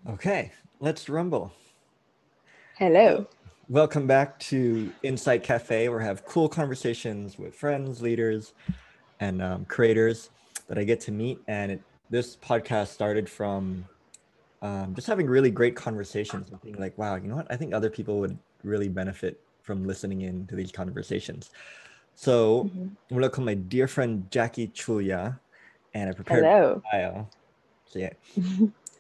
Okay, let's rumble. Hello. So, welcome back to Insight Cafe, where I have cool conversations with friends, leaders, and creators that I get to meet. This podcast started from just having really great conversations and being like, wow, you know what? I think other people would really benefit from listening in to these conversations. So, Mhm. I'm going to call my dear friend Jackie Chulya, and I prepared Hello. my bio. So, yeah.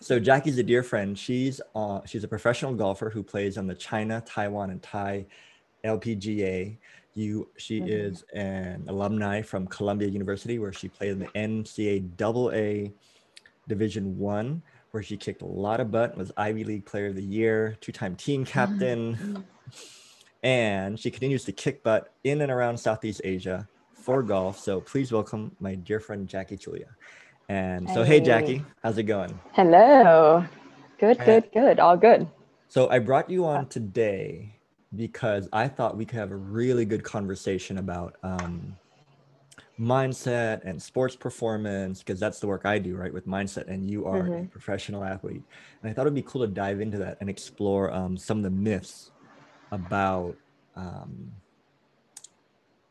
So Jackie's a dear friend. She's a professional golfer who plays on the China, Taiwan, and Thai LPGA. She Mhm. is an alumni from Columbia University, where she played in the NCAA Division One, where she kicked a lot of butt. Was Ivy League Player of the Year, two-time team captain, and she continues to kick butt in and around Southeast Asia for golf. So please welcome my dear friend Jackie Chulya. And so, hey Hey. Jackie, how's it going? Hello. Good, And good, good. All good. So I brought you Uh, on today because I thought we could have a really good conversation about mindset and sports performance, because that's the work I do, right, with mindset, and you are a mhm. professional athlete. And I thought it'd be cool to dive into that and explore some of the myths about um,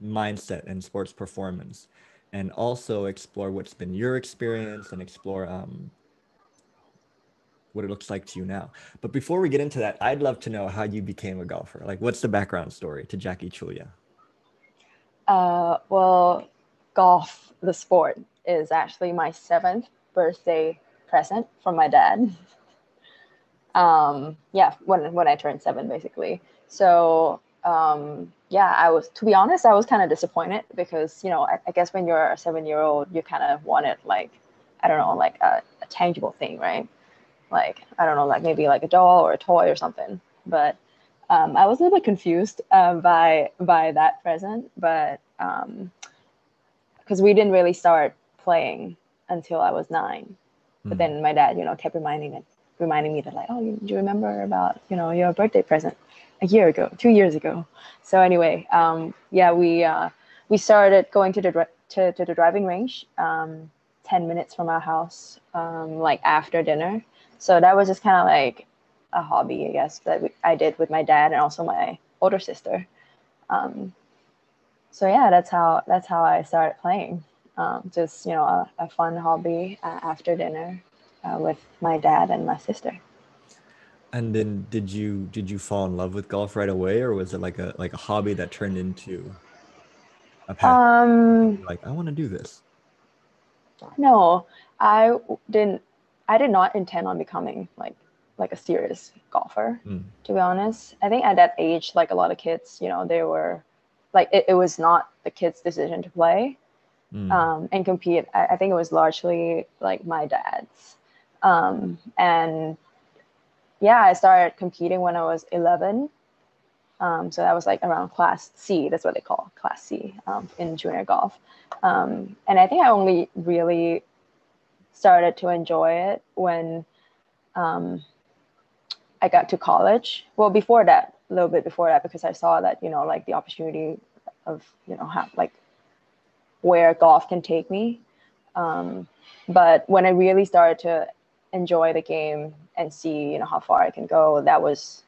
mindset and sports performance, and also explore what's been your experience and explore what it looks like to you now. But before we get into that, I'd love to know how you became a golfer. Like, what's the background story to Jackie Chulya? Well, golf, the sport, is actually my seventh birthday present from my dad. Yeah, when I turned seven, basically. So, yeah, to be honest, I was kind of disappointed because, I guess when you're a 7 year old, you kind of wanted like, I don't know, like a tangible thing, right? Like, I don't know, like maybe like a doll or a toy or something. But I was a little bit confused by that present, but because we didn't really start playing until I was 9. But Mm. then my dad, kept reminding me that like, oh, do you remember about your birthday present a year ago, 2 years ago? So anyway, yeah, we started going to the driving range, 10 minutes from our house, like after dinner. So that was just kind of like a hobby, I guess, that I did with my dad and also my older sister. Um, so yeah, that's how I started playing. Just a fun hobby after dinner with my dad and my sister. And then did you fall in love with golf right away, or was it like a hobby that turned into a passion? Um, You're like, I want to do this. no, I didn't. I did not intend on becoming like a serious golfer. Mm. To be honest, I think at that age, like a lot of kids, they were like it was not the kids' decision to play Mm. and compete. I think it was largely like my dad's. And yeah, I started competing when I was 11. So that was like around class C. That's what they call class C in junior golf. And I think I only really started to enjoy it when um, I got to college. Well, before that, a little bit before that, because I saw that, like the opportunity of, like where golf can take me. Um, but when I really started to enjoy the game and see, how far I can go, that was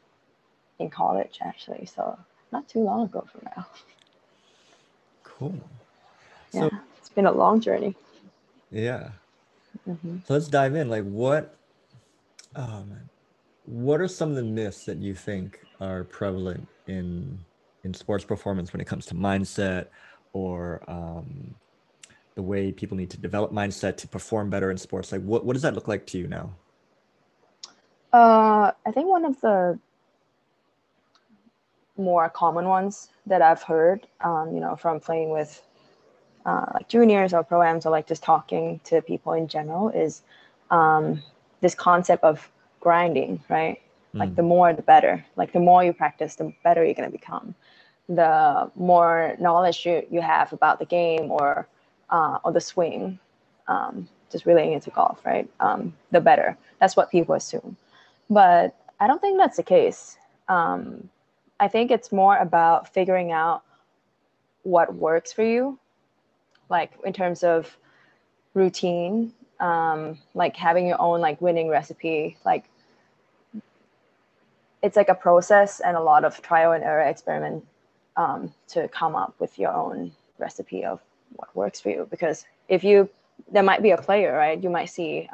in college actually. So not too long ago from now. Cool. Yeah, So it's been a long journey. yeah. Hmm. So let's dive in. Like, oh man, what are some of the myths that you think are prevalent in sports performance when it comes to mindset, or the way people need to develop mindset to perform better in sports? Like, what does that look like to you now? I think one of the more common ones that I've heard, from playing with like juniors or pro-ams or like just talking to people in general is this concept of grinding, right? Like the Mm. more, the better. Like the more you practice, the better you're going to become. The more knowledge you have about the game or the swing, just relating it to golf, right? The better. That's what people assume. But I don't think that's the case. Um, I think it's more about figuring out what works for you, like in terms of routine, like having your own like winning recipe, like it's like a process and a lot of trial and error experiment to come up with your own recipe of what works for you. Because there might be a player, right? You might see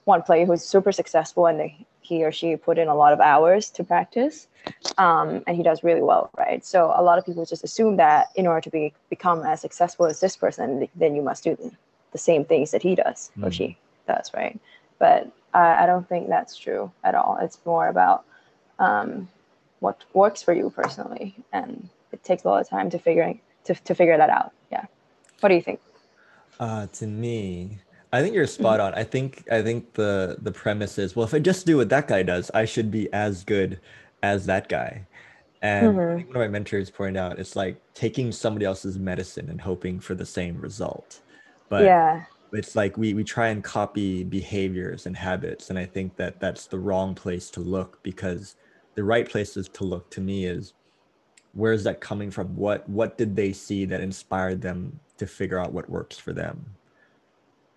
one player who's super successful and he or she put in a lot of hours to practice, and he does really well, right? So a lot of people just assume that in order to become as successful as this person, then you must do the same things that he does or she does, right? But I don't think that's true at all. It's more about what works for you personally, and it takes a lot of time to figure that out. Yeah. What do you think? To me, I think you're spot on. I think the premise is, well, if I just do what that guy does, I should be as good as that guy. And I think one of my mentors pointed out, it's like taking somebody else's medicine and hoping for the same result. But Yeah. it's like we try and copy behaviors and habits, and I think that that's the wrong place to look, because the right places to look to me is, where's that coming from? What did they see that inspired them to figure out what works for them?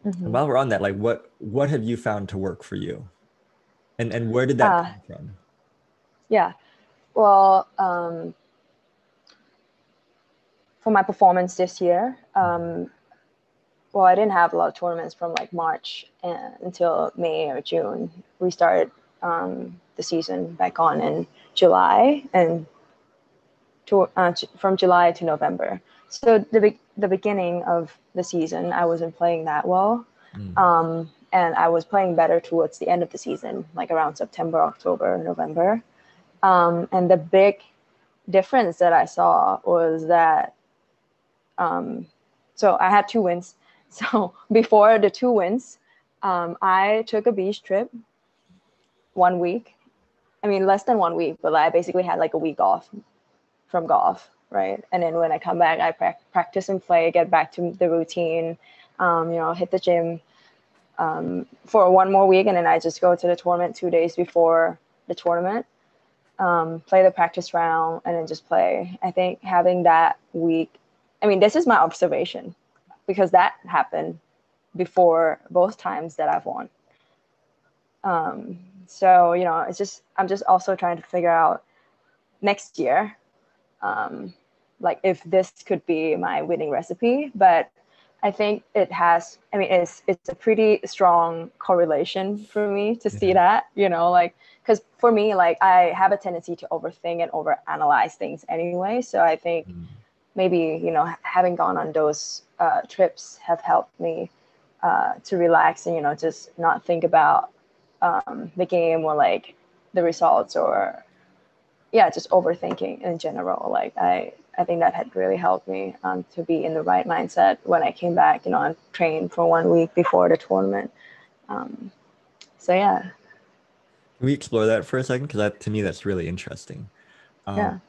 And while we're on that, like what have you found to work for you? And where did that come from? Yeah. Well, for my performance this year, well, I didn't have a lot of tournaments from like March until May or June. We started the season back on in July, and from July to November. So the beginning of the season, I wasn't playing that well. And I was playing better towards the end of the season, like around September, October, November. And the big difference that I saw was that, so I had 2 wins. So before the 2 wins, I took a beach trip 1 week. I mean, less than 1 week, but I basically had like a week off from golf, right? And then when I come back, I practice and play, get back to the routine, hit the gym for 1 more week, and then I just go to the tournament 2 days before the tournament, play the practice round, and then just play. I think having that week, I mean, this is my observation, because that happened before both times that I've won. So, I'm just also trying to figure out next year, like if this could be my winning recipe. But I think it's a pretty strong correlation for me to see that, because for me, like I have a tendency to overthink and overanalyze things anyway. So I think maybe, having gone on those trips have helped me to relax and, just not think about the game or like the results or just overthinking in general. Like I think that had really helped me to be in the right mindset when I came back, and trained for 1 week before the tournament. So yeah. Can we explore that for a second? Because to me, that's really interesting. Yeah.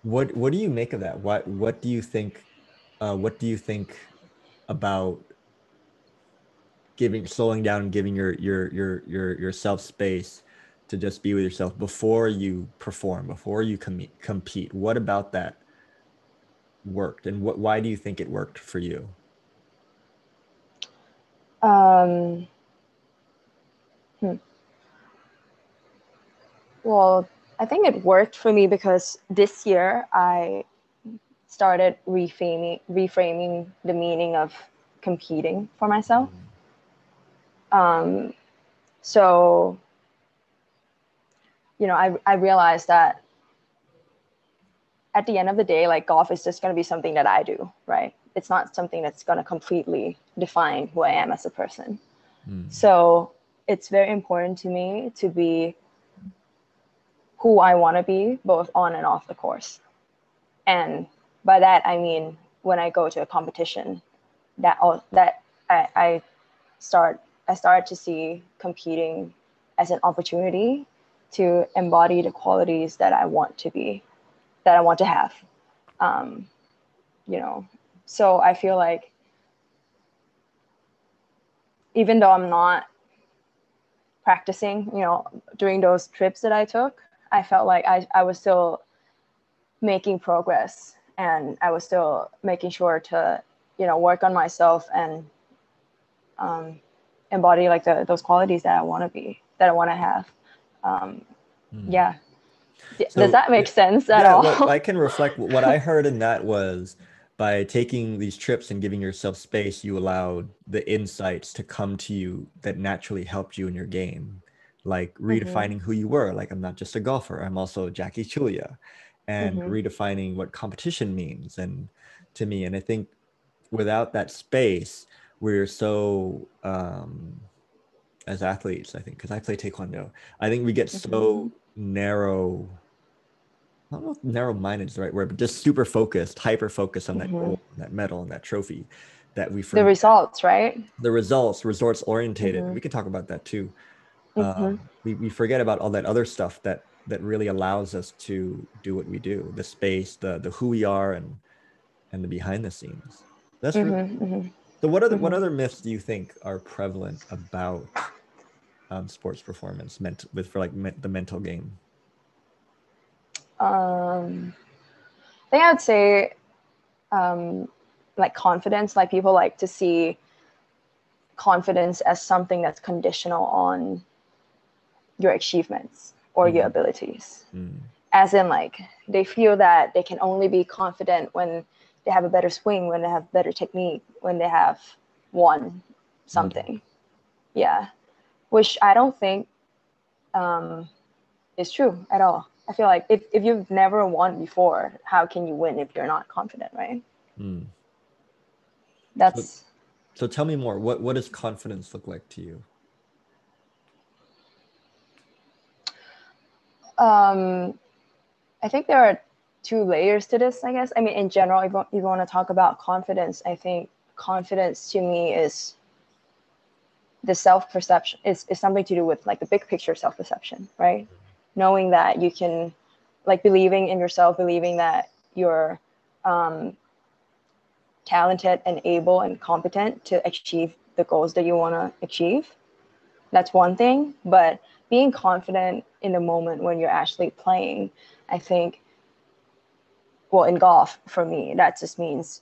What do you make of that? What do you think? What do you think about slowing down and giving yourself space to just be with yourself before you perform, before you compete? What about that worked, and why do you think it worked for you? Well, I think it worked for me because this year I started reframing the meaning of competing for myself. So, I realized that at the end of the day, like golf is just going to be something that I do, right? It's not something that's going to completely define who I am as a person. So it's very important to me to be who I want to be, both on and off the course. And by that, I mean, when I go to a competition, I start to see competing as an opportunity to embody the qualities that I want to have. So I feel like even though I'm not practicing, during those trips that I took, I felt like I was still making progress, and I was still making sure to, work on myself and embody like those qualities that I want to have. Yeah. Does that make sense at yeah, all? well, I can reflect. What I heard in that was by taking these trips and giving yourself space, you allowed the insights to come to you that naturally helped you in your game, like redefining who you were. Like, I'm not just a golfer, I'm also Jackie Chulya, and redefining what competition means and to me. And I think without that space, we're so as athletes, I think, because I play taekwondo, I think we get so narrow. I don't know if narrow-minded is the right word, but just super focused, hyper focused on that goal, that medal, and that trophy, that we forget the results, right? the results, resorts orientated. We can talk about that too. We forget about all that other stuff that really allows us to do what we do, the space, the who we are, and the behind the scenes. That's really so. What other myths do you think are prevalent about sports performance meant for the mental game? I think I would say like confidence. Like people like to see confidence as something that's conditional on your achievements or your abilities. As in, like, they feel that they can only be confident when they have a better swing, when they have better technique, when they have won something. Yeah. Which I don't think is true at all. I feel like if you've never won before, how can you win if you're not confident, right? That's so tell me more. What does confidence look like to you? I think there are two layers to this, I guess. I mean, in general, if you want to talk about confidence, I think confidence to me is the self-perception, is something to do with like the big picture self-perception, right? Knowing that you can, like, believing in yourself, believing that you're talented and able and competent to achieve the goals that you want to achieve. That's one thing. But being confident in the moment when you're actually playing, I think, well, in golf, for me, that just means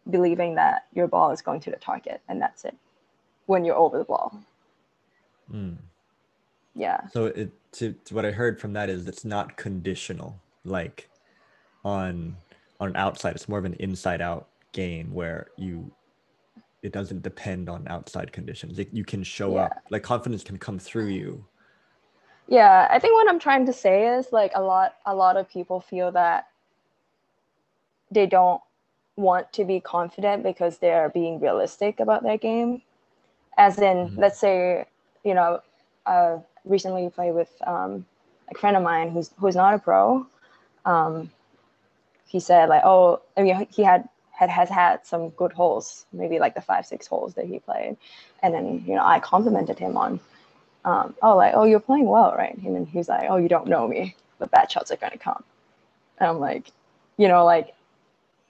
believing that your ball is going to the target, and that's it when you're over the ball. Yeah. So to what I heard from that is it's not conditional, like on an outside. It's more of an inside out game where it doesn't depend on outside conditions. You can show up, like confidence can come through you. Yeah, I think what I'm trying to say is, like, a lot of people feel that they don't want to be confident because they're being realistic about their game. As in, let's say, you know, recently played with a friend of mine who's not a pro. He said, like, oh, I mean, he has had some good holes, maybe like the 5-6 holes that he played, and then, you know, I complimented him on, oh, you're playing well, right? And then he's like, oh, you don't know me, the bad shots are gonna come. And I'm like, you know, like,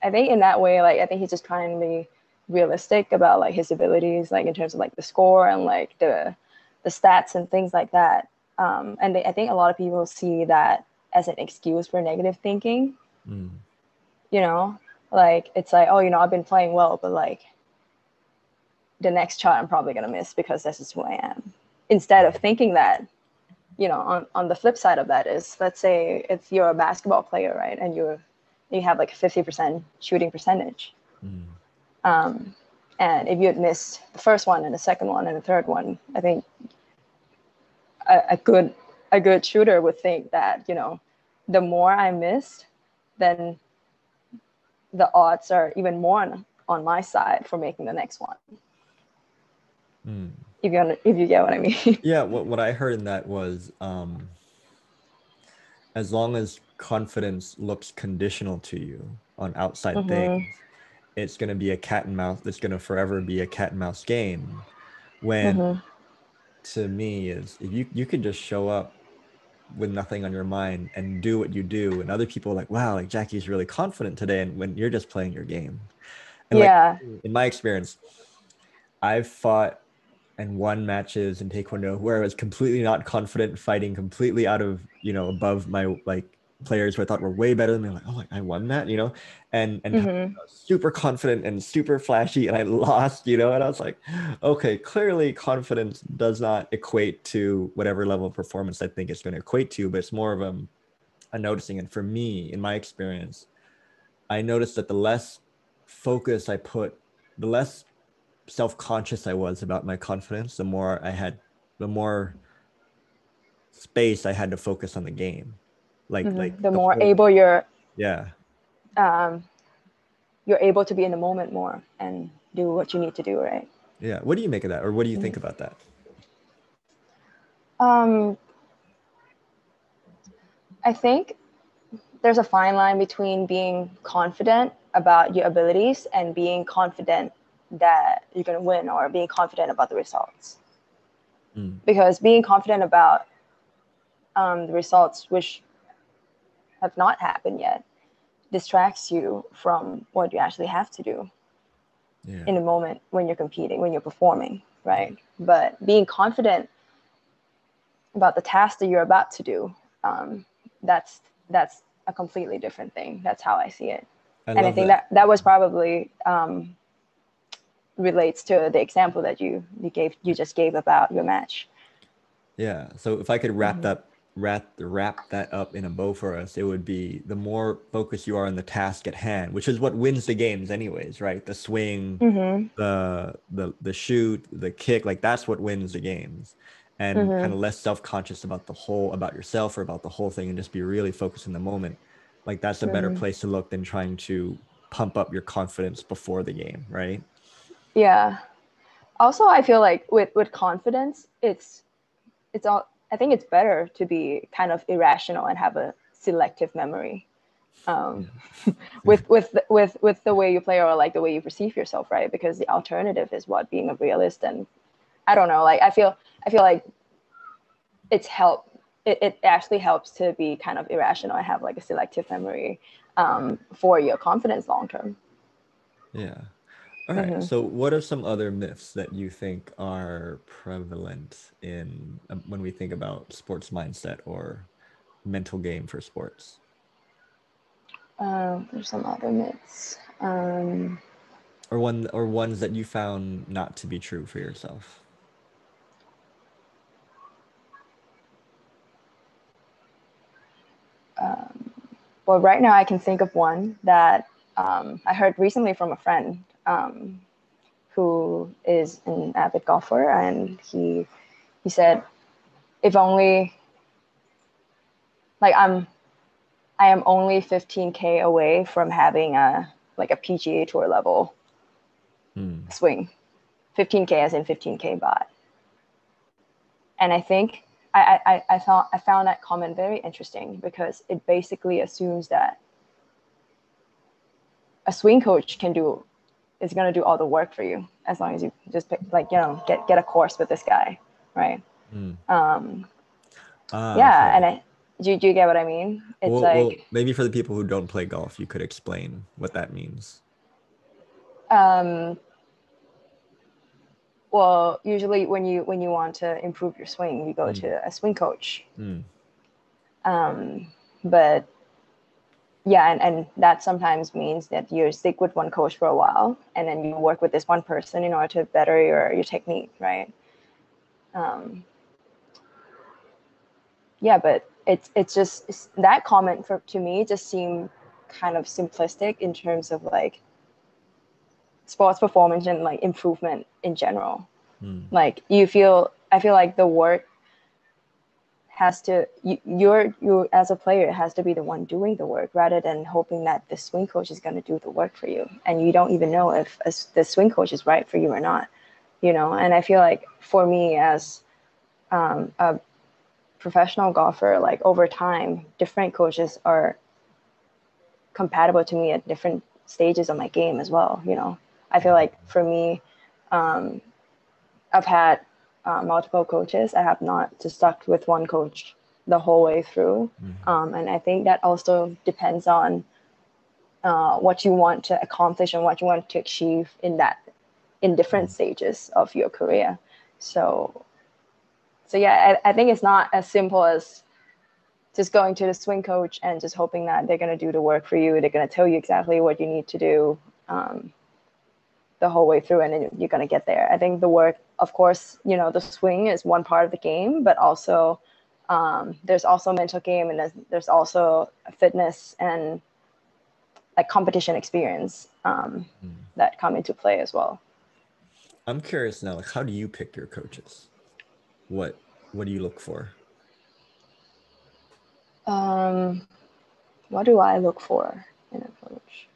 I think in that way, like, I think he's just trying to be realistic about like his abilities, like in terms of like the score and like the stats and things like that. And I think a lot of people see that as an excuse for negative thinking. You know, like, it's like, oh, you know, I've been playing well, but like the next shot I'm probably gonna miss because this is who I am. Instead of thinking that, you know, on the flip side of that is, let's say if you're a basketball player, right, and you have like a 50% shooting percentage. And if you had missed the first one and the second one and the third one, I think a good shooter would think that, you know, the more I missed, then the odds are even more on my side for making the next one. If you get what I mean. Yeah, what I heard in that was, as long as confidence looks conditional to you on outside things, it's going to be a cat and mouse. It's going to forever be a cat and mouse game. When to me is, if you could just show up with nothing on your mind and do what you do, and other people are like, wow, like Jackie's really confident today, and when you're just playing your game. And like, in my experience, I've fought and won matches in taekwondo where I was completely not confident, fighting completely out of, you know, above my, like, players who I thought were way better than me. Like, oh, I won that, you know, and Mm-hmm. super confident and super flashy, and I lost, you know, and I was like, okay, clearly confidence does not equate to whatever level of performance I think it's going to equate to, but it's more of a noticing. And for me, in my experience, I noticed that the less focus I put, the less self-conscious I was about my confidence, the more space I had to focus on the game. Like The the more whole, able yeah. you're able to be in the moment more and do what you need to do, right? Yeah. What do you make of that? Or what do you think about that? I think there's a fine line between being confident about your abilities and being confident that you're going to win, or being confident about the results. Because being confident about the results, which have not happened yet, distracts you from what you actually have to do in the moment when you're competing, when you're performing, right? But being confident about the task that you're about to do, that's a completely different thing. That's how I see it. I think that was probably relates to the example that you just gave about your match. Yeah. So if I could wrap that up in a bow for us, it would be the more focused you are on the task at hand, which is what wins the games anyways, right? The swing, the shoot, the kick, like that's what wins the games. And kind of less self-conscious about about yourself or about the whole thing, and just be really focused in the moment. Like that's a better place to look than trying to pump up your confidence before the game, right? Yeah. Also, I feel like with confidence, it's all, I think it's better to be kind of irrational and have a selective memory with the way you play, or like the way you perceive yourself, right? Because the alternative is what, being a realist. And I don't know, like I feel like it actually helps to be kind of irrational and have like a selective memory for your confidence long term. Yeah. All right. So what are some other myths that you think are prevalent in when we think about sports mindset or mental game for sports? There's some other myths. Or ones that you found not to be true for yourself. Well, right now I can think of one that I heard recently from a friend who is an avid golfer, and he said, if only, like I am only 15K away from having a PGA Tour level swing. 15K as in 15K baht. And I think I found that comment very interesting, because it basically assumes that a swing coach is going to do all the work for you, as long as you just get a course with this guy, right? Yeah, okay. and do you get what I mean? It's well, maybe for the people who don't play golf, you could explain what that means. Well, usually when you want to improve your swing, you go to a swing coach. But yeah, and that sometimes means that you stick with one coach for a while, and then you work with this one person in order to better your technique, right? Yeah, but it's that comment to me just seemed kind of simplistic in terms of like sports performance and like improvement in general. Like I feel like the work has to, you as a player has to be the one doing the work, rather than hoping that the swing coach is going to do the work for you, and you don't even know if the swing coach is right for you or not, you know. And I feel like for me as a professional golfer, like over time, different coaches are compatible to me at different stages of my game as well, you know. I feel like for me, I've had multiple coaches. I have not just stuck with one coach the whole way through. And I think that also depends on what you want to accomplish and what you want to achieve in different stages of your career. So yeah, I think it's not as simple as just going to the swing coach and just hoping that they're going to do the work for you. They're going to tell you exactly what you need to do the whole way through, and then you're going to get there. I think the work, of course, you know, the swing is one part of the game, but also there's also mental game, and there's also fitness and like competition experience that come into play as well. I'm curious now, like, how do you pick your coaches? What do you look for? What do I look for in a coach?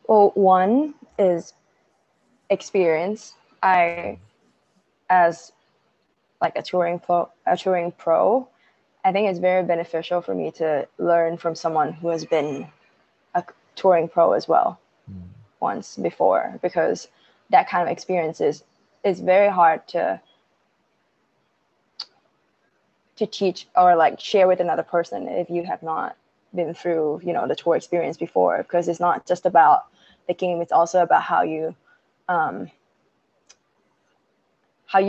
Well, one is experience. As like a touring pro, I think it's very beneficial for me to learn from someone who has been a touring pro as well once before, because that kind of experience is very hard to teach or like share with another person if you have not been through, you know, the tour experience before, because it's not just about the game, it's also about how you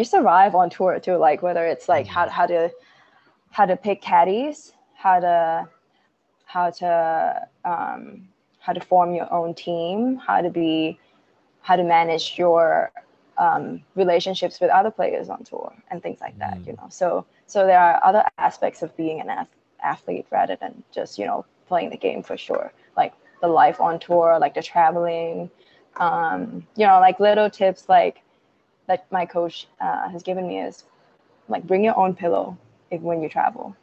survive on tour too, like whether it's like how to pick caddies, how to form your own team, how to manage your relationships with other players on tour and things like that, you know. So there are other aspects of being an athlete rather than just, you know, playing the game, for sure. Like the life on tour, like the traveling, you know, like little tips like that my coach has given me is like bring your own pillow when you travel.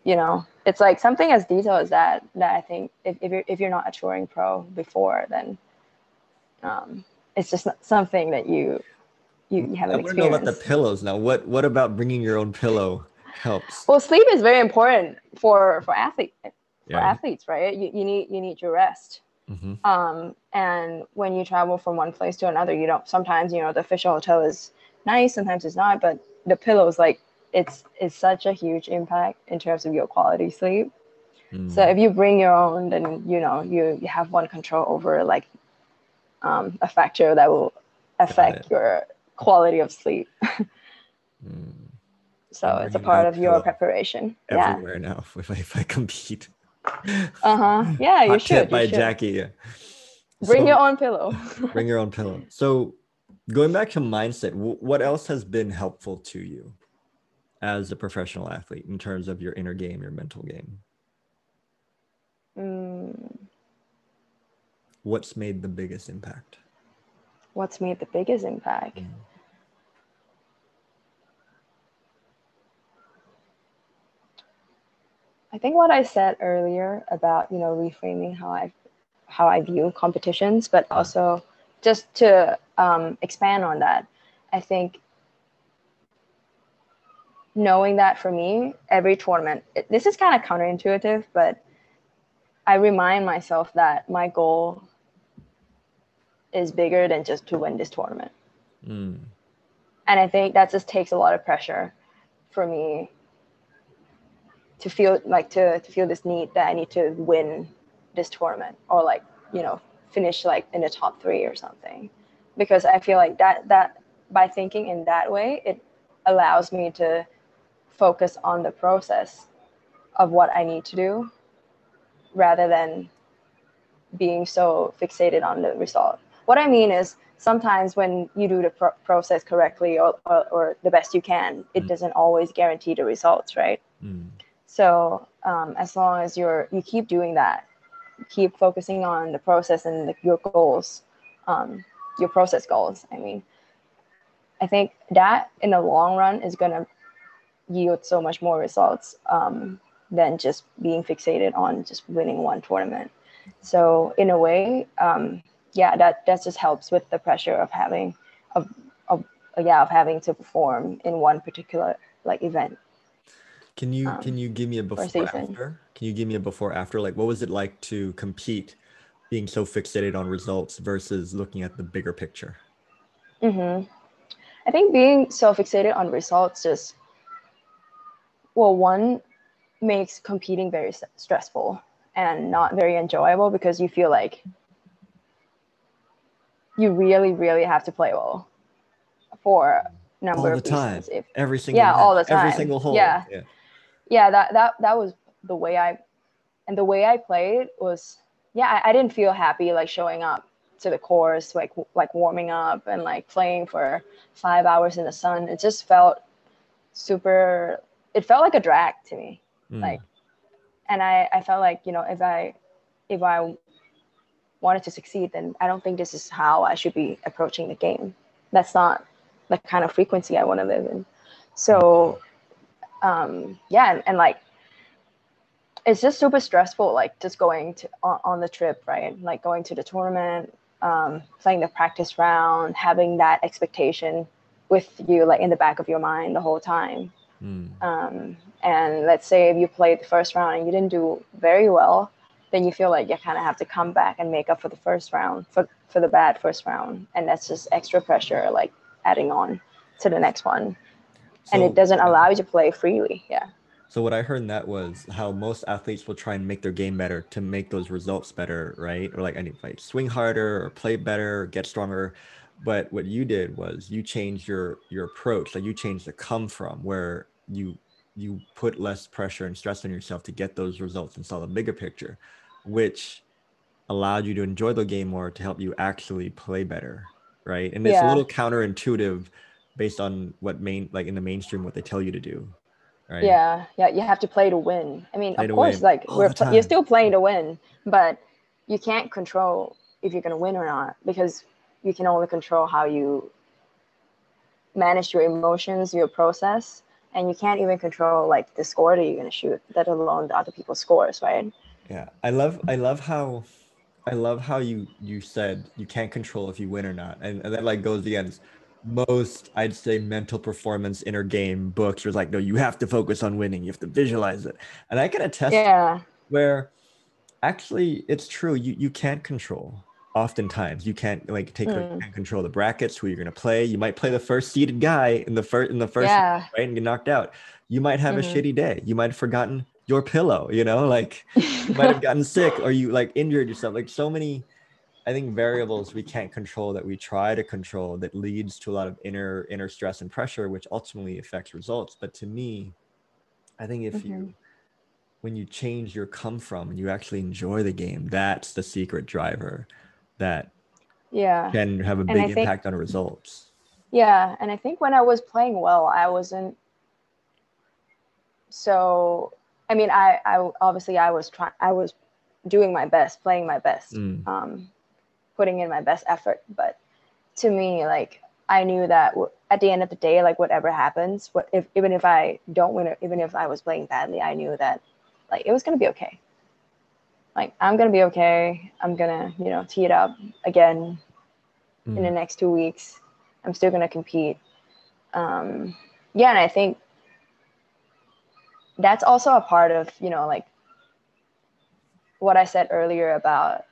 You know, it's like something as detailed as that I think if you're not a touring pro before, then it's just not something that you haven't experienced. I want to know about the pillows now. What about bringing your own pillow helps? Well, sleep is very important for athletes, right? You need your rest. And when you travel from one place to another, you don't, sometimes, you know, the official hotel is nice, sometimes it's not, but the pillows, like it's such a huge impact in terms of your quality sleep. So if you bring your own, then, you know, you have one control over like a factor that will affect your quality of sleep. So it's a part of your preparation. Everywhere now if I compete. Yeah, you should. Tip by Jackie. Bring your own pillow. Bring your own pillow. So going back to mindset, what else has been helpful to you as a professional athlete in terms of your inner game, your mental game? What's made the biggest impact? What's made the biggest impact? I think what I said earlier about, you know, reframing how I view competitions, but also just to expand on that, I think knowing that for me, every tournament, this is kind of counterintuitive, but I remind myself that my goal is bigger than just to win this tournament. And I think that just takes a lot of pressure for me to feel like to feel this need that I need to win this tournament, or like, you know, finish like in the top 3 or something, because I feel like that by thinking in that way, it allows me to focus on the process of what I need to do rather than being so fixated on the result. What I mean is sometimes when you do the process correctly or the best you can, it doesn't always guarantee the results, right? So as long as you keep doing that, keep focusing on the process and your goals, your process goals. I mean, I think that in the long run is going to yield so much more results than just being fixated on just winning one tournament. So in a way, that just helps with the pressure of having having to perform in one particular like event. Can you give me a before after? Can you give me a before after? Like, what was it like to compete, being so fixated on results versus looking at the bigger picture? I think being so fixated on results just, well, one, makes competing very stressful and not very enjoyable, because you feel like you really, really have to play well for number all the of time, reasons. If every single yeah, all match, the every time. single hole. Yeah, Yeah. yeah. That was the way I played was, yeah, I didn't feel happy like showing up to the course, like warming up and like playing for 5 hours in the sun. It just felt super. It felt like a drag to me, Mm. like, and I felt like, you know, if I wanted to succeed, then I don't think this is how I should be approaching the game. That's not the kind of frequency I want to live in. So yeah, and like it's just super stressful, like just going to on the trip, right? Like going to the tournament, playing the practice round, having that expectation with you like in the back of your mind the whole time. And let's say if you played the first round and you didn't do very well, then you feel like you kind of have to come back and make up for the first round, for the bad first round. And that's just extra pressure, like adding on to the next one. And it doesn't allow you to play freely. Yeah. So what I heard in that was how most athletes will try and make their game better to make those results better, right? Or like, I need to like swing harder or play better or get stronger. But what you did was you changed your approach. Like you changed the come from, where you put less pressure and stress on yourself to get those results and saw the bigger picture, which allowed you to enjoy the game more, to help you actually play better, right? And it's a Yeah. little counterintuitive based on what like in the mainstream, what they tell you to do, right? Yeah. Yeah. You have to play to win. I mean, Play of to course, win like all the you're time. still playing to win, but you can't control if you're going to win or not, because you can only control how you manage your emotions, your process, and you can't even control like the score that you're going to shoot, let alone the other people's scores, right? Yeah, I love how you said you can't control if you win or not, and that like goes against most, I'd say, mental performance inner game books. Where it's like, no, you have to focus on winning, you have to visualize it, and I can attest to Yeah. where actually it's true. You can't control. Oftentimes, you can't like you can't control the brackets, who you're gonna play. You might play the first seeded guy in the first Yeah. right, and get knocked out. You might have a shitty day. You might have forgotten your pillow. You know, like you might have gotten sick or you like injured yourself. Like so many, I think, variables we can't control that we try to control, that leads to a lot of inner stress and pressure, which ultimately affects results. But to me, I think if you when you change your come from and you actually enjoy the game, that's the secret driver that Yeah. can have a And big I think, impact on results. yeah. And I think when I was playing well, I wasn't so, I mean, I obviously I was doing my best, playing my best, putting in my best effort. But to me, like, I knew that at the end of the day, like whatever happens, even if I don't win, or even if I was playing badly, I knew that like it was going to be okay. Like I'm going to be okay. I'm going to, you know, tee it up again in the next 2 weeks. I'm still going to compete. Yeah. And I think that's also a part of, you know, like what I said earlier about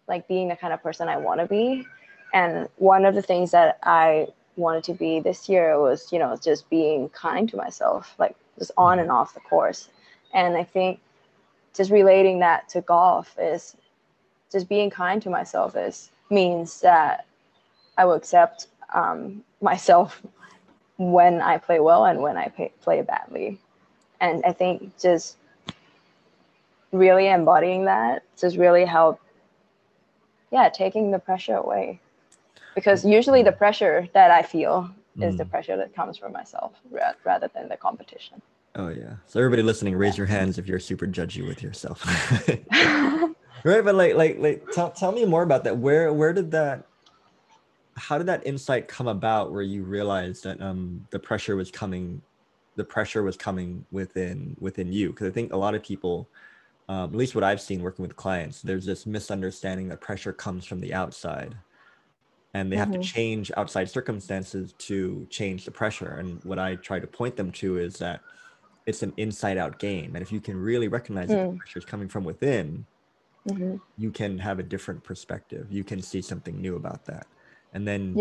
like being the kind of person I want to be. And one of the things that I wanted to be this year was, you know, just being kind to myself, like just on and off the course. And I think just relating that to golf is just being kind to myself means that I will accept myself when I play well and when I play badly. And I think just really embodying that just really helped, yeah, taking the pressure away. Because usually the pressure that I feel is the pressure that comes from myself rather than the competition. Oh yeah. So everybody listening, raise your hands if you're super judgy with yourself. Right, but tell me more about that. Where did that, how did that insight come about where you realized that the pressure was coming within you? Because I think a lot of people, at least what I've seen working with clients, there's this misunderstanding that pressure comes from the outside and they have to change outside circumstances to change the pressure. And what I try to point them to is that it's an inside out game. And if you can really recognize that the pressure is coming from within, you can have a different perspective. You can see something new about that. And then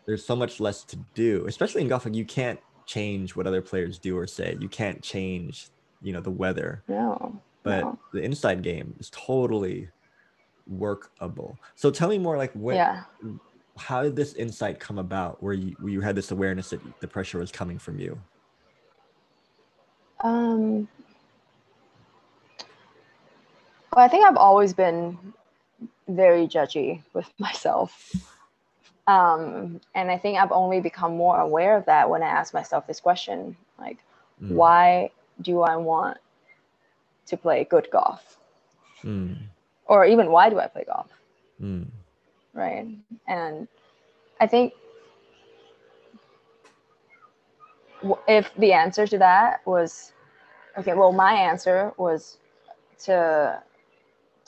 there's so much less to do, especially in golf. Like you can't change what other players do or say. You can't change, you know, the weather. But the inside game is totally workable. So tell me more, like how did this insight come about where you had this awareness that the pressure was coming from you? Well, I think I've always been very judgy with myself. And I think I've only become more aware of that when I ask myself this question, like, why do I want to play good golf? Or even why do I play golf? Right. And I think if the answer to that was, okay, well, my answer was to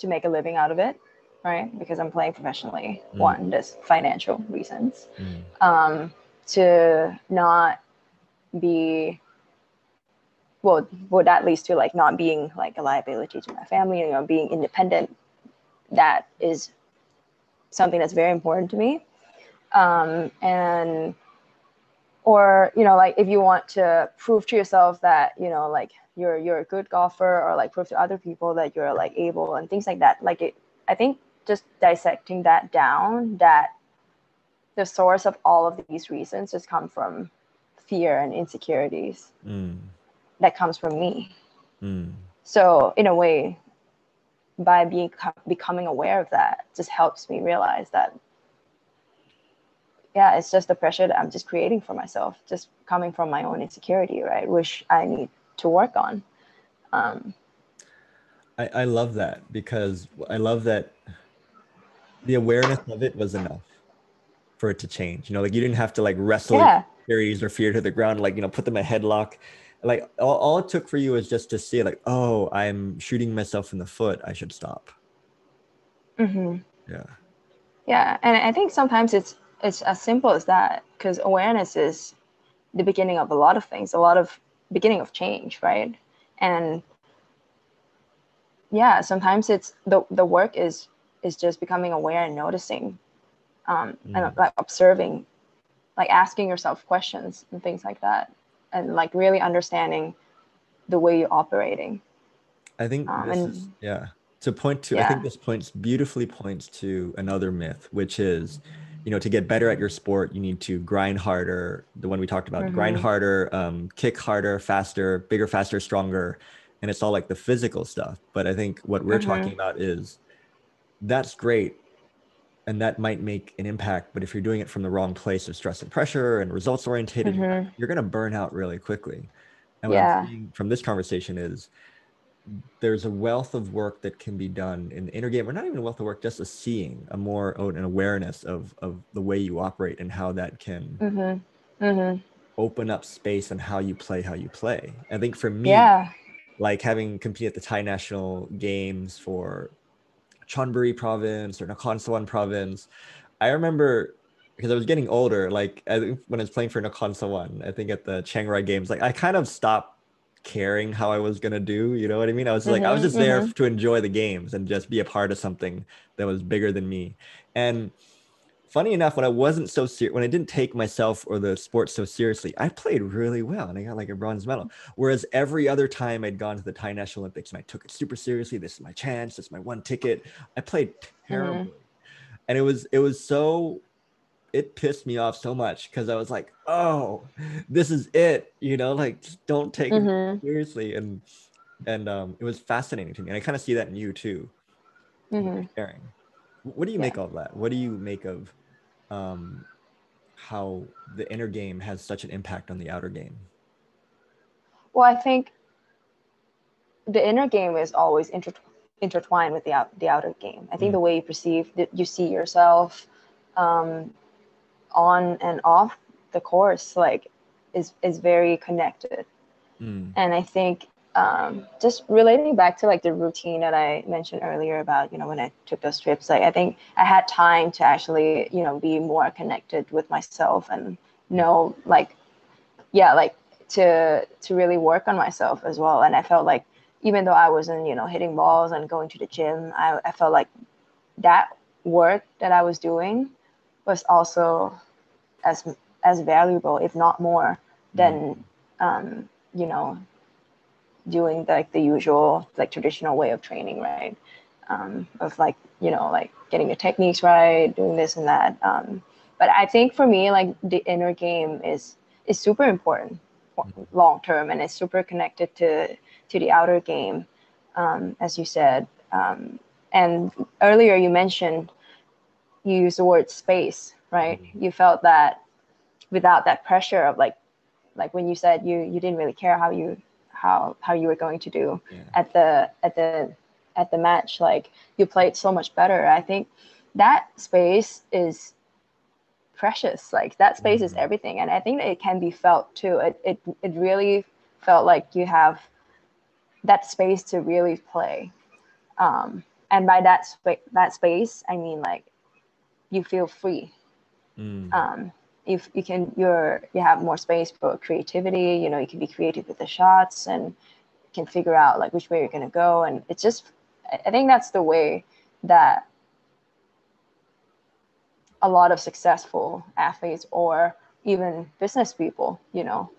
make a living out of it, right? Because I'm playing professionally. One, there's financial reasons. To not be, well, that leads to like not being like a liability to my family, you know, being independent. That is something that's very important to me. And, or, you know, like if you want to prove to yourself that, you know, like you're a good golfer, or like prove to other people that you're like able and things like that. Like I think just dissecting that down, that the source of all of these reasons just come from fear and insecurities that comes from me. So in a way, by becoming aware of that just helps me realize that, yeah, it's just the pressure that I'm just creating for myself, just coming from my own insecurity, right? Which I need to work on. I love that, because I love that the awareness of it was enough for it to change. You know, like you didn't have to like wrestle your insecurities or fear to the ground, like, you know, put them in a headlock. Like all it took for you was just to see like, oh, I'm shooting myself in the foot, I should stop. Yeah. And I think sometimes it's as simple as that, because awareness is the beginning of a lot of things, a lot of beginning of change, right? And yeah, sometimes it's the work is just becoming aware and noticing, and like observing, like asking yourself questions and things like that, and like really understanding the way you're operating. I think this is, to point to, I think this beautifully points to another myth, which is, you know, to get better at your sport, you need to grind harder. The one we talked about, grind harder, kick harder, faster, bigger, faster, stronger. And it's all like the physical stuff. But I think what we're talking about is, that's great, and that might make an impact. But if you're doing it from the wrong place of stress and pressure and results oriented, you're going to burn out really quickly. And what I'm seeing from this conversation is, there's a wealth of work that can be done in the inner game, or not even a wealth of work, just a seeing, an awareness of the way you operate and how that can open up space on how you play. I think for me, like having competed at the Thai national games for 𝗏𝗏𝗏 province or Nakhon Sawan province, I remember, because I was getting older, like I think when I was playing for Nakhon Sawan, I think at the Chiang Rai games, like I kind of stopped caring how I was gonna do, you know what I mean? I was like, I was just there to enjoy the games and just be a part of something that was bigger than me. And funny enough, when I wasn't so serious, when I didn't take myself or the sport so seriously, I played really well and I got like a bronze medal. Whereas every other time I'd gone to the Thai National Olympics and I took it super seriously, this is my chance, this is my one ticket, I played terribly. And it pissed me off so much, because I was like, oh, this is it, you know, like just don't take it seriously. And it was fascinating to me. And I kind of see that in you too. Sharing. What do you make of that? What do you make of how the inner game has such an impact on the outer game? Well, I think the inner game is always intertwined with the outer game. I think the way you perceive, you see yourself on and off the course, like is very connected. And I think just relating back to like the routine that I mentioned earlier about, you know, when I took those trips, like I think I had time to actually, you know, be more connected with myself and know like, like to really work on myself as well. And I felt like even though I wasn't, you know, hitting balls and going to the gym, I felt like that work that I was doing was also as valuable, if not more, than you know, doing like the usual like traditional way of training, right? Of like, you know, like getting your techniques right, doing this and that. But I think for me, like the inner game is super important long term, and it's super connected to the outer game, as you said. And earlier you mentioned, you used the word space, right? You felt that without that pressure of like when you said you didn't really care how you were going to do at the match, like you played so much better. I think that space is precious. Like that space is everything, and I think that it can be felt too. It really felt like you have that space to really play, and by that space I mean like you feel free. If you have more space for creativity, you know, you can be creative with the shots and can figure out like which way you're going to go. And it's just, I think that's the way that a lot of successful athletes or even business people, you know,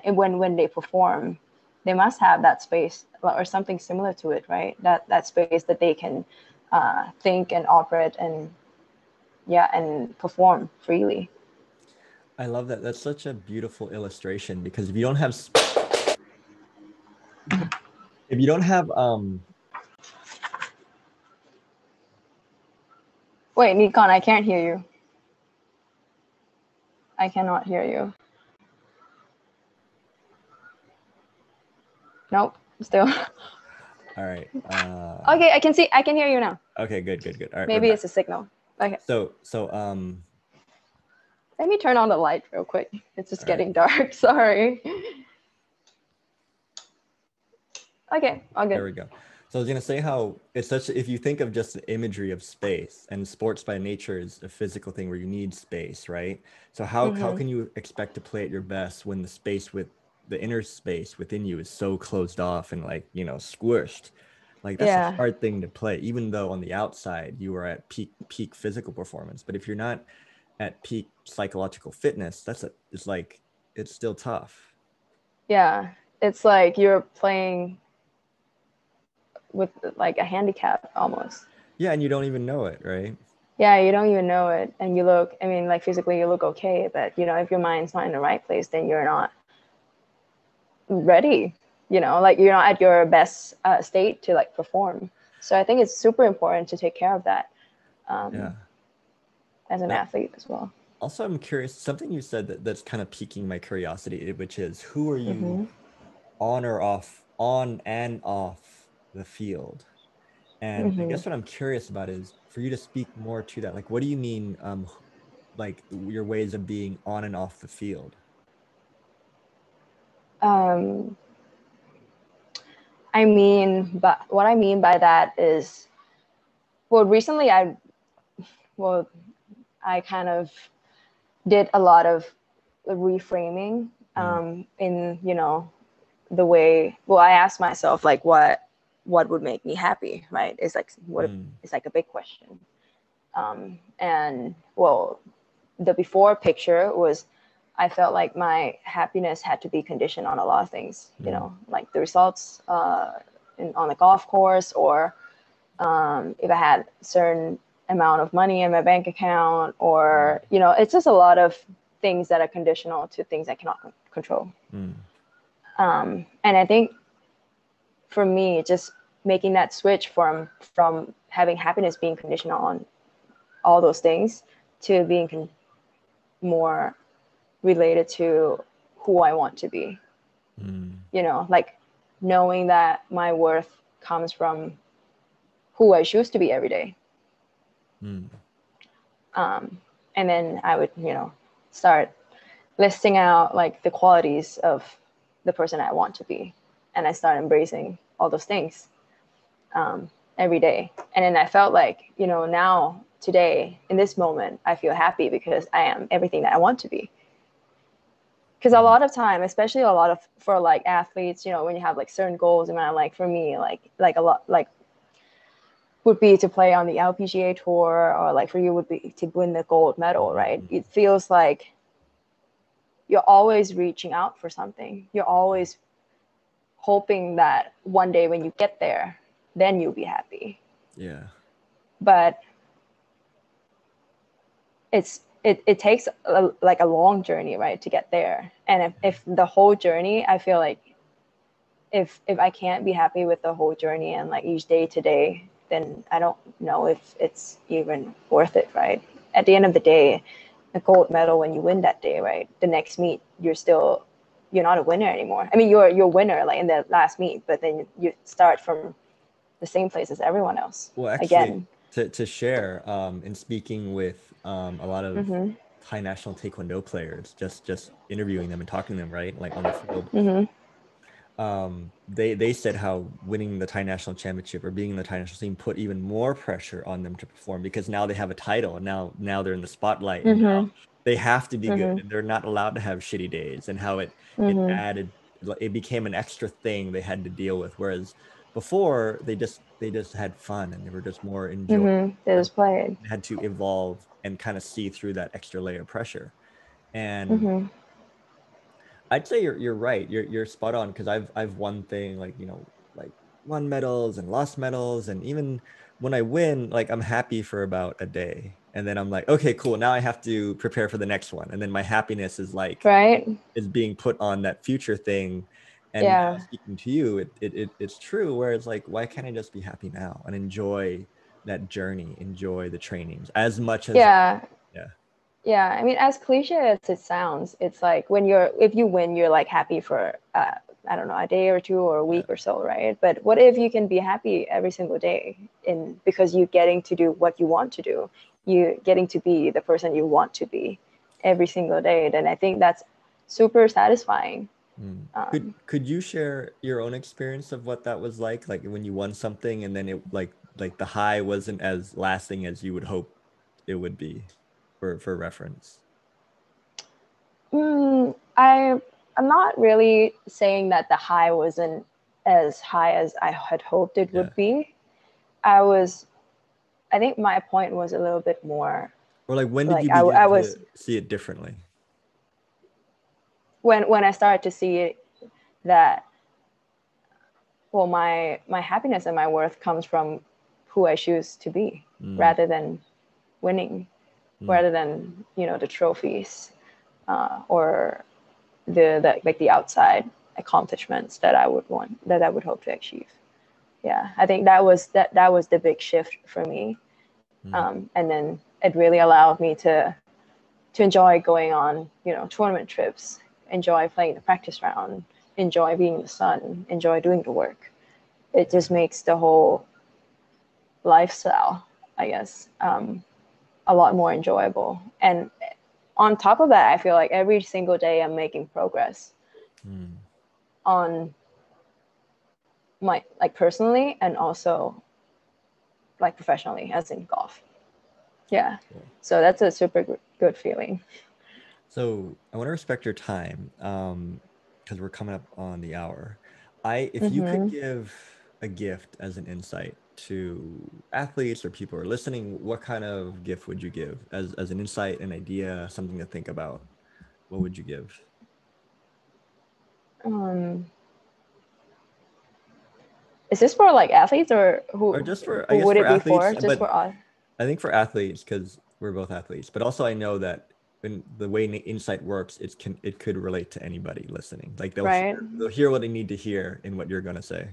when they perform, they must have that space or something similar to it, right? That space that they can think and operate and perform freely. I love that. That's such a beautiful illustration, because if you don't have Wait, 𝐁𝐿, I can't hear you. I cannot hear you. Nope, still. All right. Okay, I can hear you now. Okay, good. All right. Maybe it's a signal. Okay. So let me turn on the light real quick. It's just getting dark. Sorry. Okay, all good. There we go. So I was gonna say how it's such, if you think of just the imagery of space, and sports by nature is a physical thing where you need space, right? So how can you expect to play at your best when the inner space within you is so closed off and like, you know, squished? Like that's a hard thing to play, even though on the outside you are at peak physical performance. But if you're not at peak psychological fitness, it's still tough. Yeah, it's like you're playing with like a handicap almost. Yeah, and you don't even know it, right? Yeah, you don't even know it. And you look, I mean, like physically you look okay, but you know, if your mind's not in the right place, then you're not ready, you know, like you're not at your best state to like perform. So I think it's super important to take care of that as an athlete as well. Also, I'm curious, something you said that's kind of piquing my curiosity, which is, who are you on and off the field? And I guess what I'm curious about is for you to speak more to that. Like, what do you mean, like your ways of being on and off the field? I mean, but what I mean by that is, well, recently I kind of did a lot of reframing in, you know, the way, well, I asked myself like what would make me happy, right? It's like it's like a big question. And well, the before picture was, I felt like my happiness had to be conditioned on a lot of things, you know, like the results on the golf course, or if I had a certain amount of money in my bank account, or, you know, it's just a lot of things that are conditional to things I cannot control. And I think for me, just making that switch from having happiness being conditional on all those things to being more related to who I want to be. You know, like knowing that my worth comes from who I choose to be every day. And then I would, you know, start listing out like the qualities of the person I want to be. And I start embracing all those things every day. And then I felt like, you know, now, today, in this moment, I feel happy because I am everything that I want to be. Because a lot of time, especially for like athletes, you know, when you have like certain goals, and like for me, like a lot, like would be to play on the LPGA tour, or like for you would be to win the gold medal, right? It feels like you're always reaching out for something. You're always hoping that one day when you get there, then you'll be happy. Yeah. But it's it takes like a long journey, right, to get there. And if the whole journey, I feel like if I can't be happy with the whole journey and like each day to day, then I don't know if it's even worth it, right? At the end of the day, a gold medal when you win that day, right? The next meet, you're not a winner anymore. I mean, you're a winner like in the last meet, but then you start from the same place as everyone else. Well, actually, Again. to share, in speaking with a lot of Mm-hmm. Thai national Taekwondo players, just interviewing them and talking to them, right? Like on the field. Mm-hmm. They said how winning the Thai national championship or being in the Thai national team put even more pressure on them to perform, because now they have a title, and now they're in the spotlight, and now Mm-hmm. they have to be good, Mm-hmm. and they're not allowed to have shitty days, and how Mm-hmm. it became an extra thing they had to deal with, whereas before they just had fun and they were just more enjoying. Mm-hmm. They just played. They had to evolve and kind of see through that extra layer of pressure. And Mm-hmm. I'd say you're right. You're spot on, because I've won thing like, like won medals and lost medals, and even when I win, like I'm happy for about a day, and then I'm like, okay, cool. Now I have to prepare for the next one, and then my happiness is like Right? is being put on that future thing. And now Yeah. speaking to you, it's true. Where it's like, why can't I just be happy now and enjoy that journey, enjoy the trainings as much as Yeah. yeah. Yeah. I mean, as cliche as it sounds, it's like if you win, you're like happy for, I don't know, a day or two or a week Yeah. or so, right? But what if you can be happy every single day because you're getting to do what you want to do, you getting to be the person you want to be every single day? Then I think that's super satisfying. Could you share your own experience of what that was like when you won something, and then it like the high wasn't as lasting as you would hope it would be, for reference? I'm not really saying that the high wasn't as high as I had hoped it Yeah. would be. I think my point was a little bit more Or like, when did like you begin I to was see it differently? when I started to see that, well, my happiness and my worth comes from who I choose to be, rather than winning, rather than the trophies, or the like the outside accomplishments that I would hope to achieve. Yeah, I think that was the big shift for me, and then it really allowed me to enjoy going on tournament trips, enjoy playing the practice round, enjoy being in the sun, enjoy doing the work. It just makes the whole lifestyle, I guess, a lot more enjoyable. And on top of that, I feel like every single day I'm making progress on my, like, personally and also like professionally, as in golf. Yeah. Cool. So that's a super good feeling. So I want to respect your time, because we're coming up on the hour. If you could give a gift as an insight to athletes or people who are listening, what kind of gift would you give as an insight, an idea, something to think about? What would you give? Is this for like athletes, or Or just for, I who guess, would for it be athletes, for? Just but for us? I think for athletes, because we're both athletes, but also I know that in the way insight works, it could relate to anybody listening. Like Right. they'll hear what they need to hear in what you're gonna say.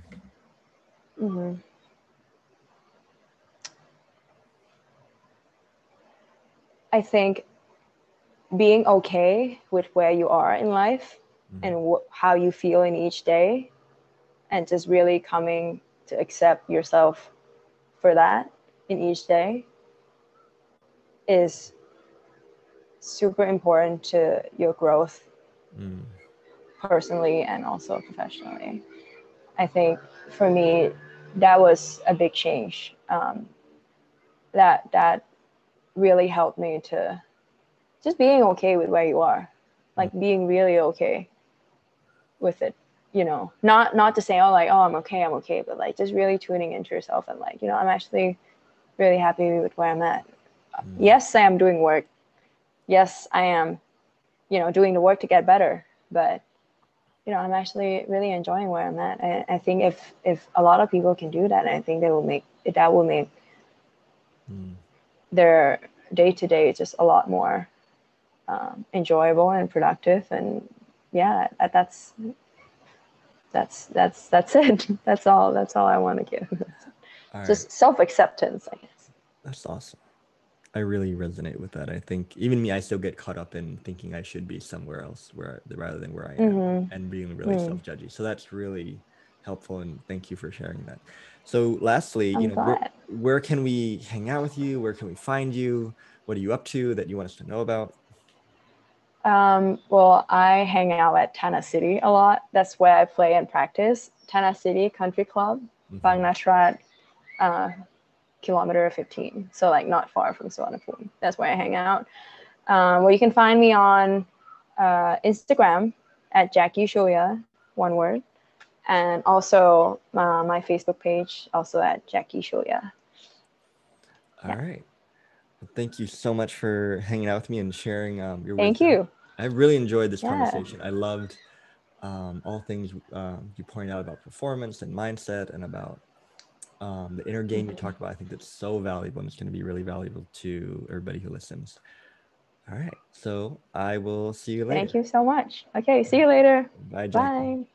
I think being okay with where you are in life and how you feel in each day, and just really coming to accept yourself for that in each day, is super important to your growth personally and also professionally. I think for me, that was a big change. That really helped me to just being okay with where you are, like being really okay with it. Not to say, oh, like, oh, I'm okay, but like just really tuning into yourself and like, I'm actually really happy with where I'm at. Yes, I am doing work. Yes, I am, doing the work to get better, but I'm actually really enjoying where I'm at. I think if a lot of people can do that, I think that will make their day to day just a lot more enjoyable and productive. And yeah, that's it. That's all I want to give. All right. Just self-acceptance, I guess. That's awesome. I really resonate with that. I think even me, I still get caught up in thinking I should be somewhere else rather than where I am, and being really self-judgy. So that's really helpful, and thank you for sharing that. So lastly, I'm glad. where can we hang out with you? Where can we find you? What are you up to that you want us to know about? Well, I hang out at Tanah City a lot. That's where I play and practice. Tanah City Country Club, Bang Nashrat, kilometer 15. So like not far from Suvarnabhumi. That's where I hang out. Well, you can find me on Instagram at 𝐷𝐿𝐼, one word. And also my Facebook page, also at 𝐷𝐿𝐼. All right. Well, thank you so much for hanging out with me and sharing your wisdom. Thank you. I really enjoyed this conversation. I loved all things you pointed out about performance and mindset, and about the inner game you talked about. I think that's so valuable, and it's going to be really valuable to everybody who listens. All right. So I will see you later. Thank you so much. Okay. See you later. Bye, Jackie. Bye.